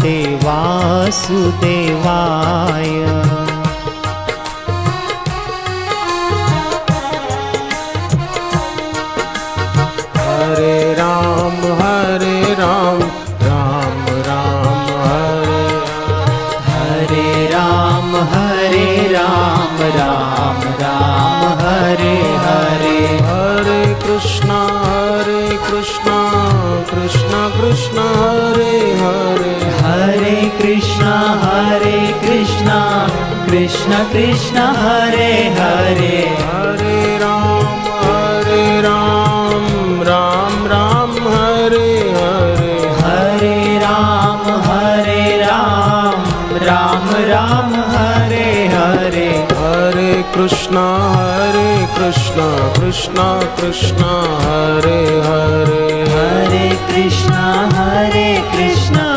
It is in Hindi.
ते वासुदेवाय। हरे राम राम राम हरे हरे राम राम राम हरे हरे। हरे कृष्णा कृष्णा कृष्णा हरे हरे। हरे कृष्णा कृष्ण कृष्ण हरे हरे। हरे राम राम राम हरे हरे। हरे राम राम राम हरे हरे। हरे कृष्णा कृष्णा कृष्णा हरे हरे। हरे कृष्णा कृष्ण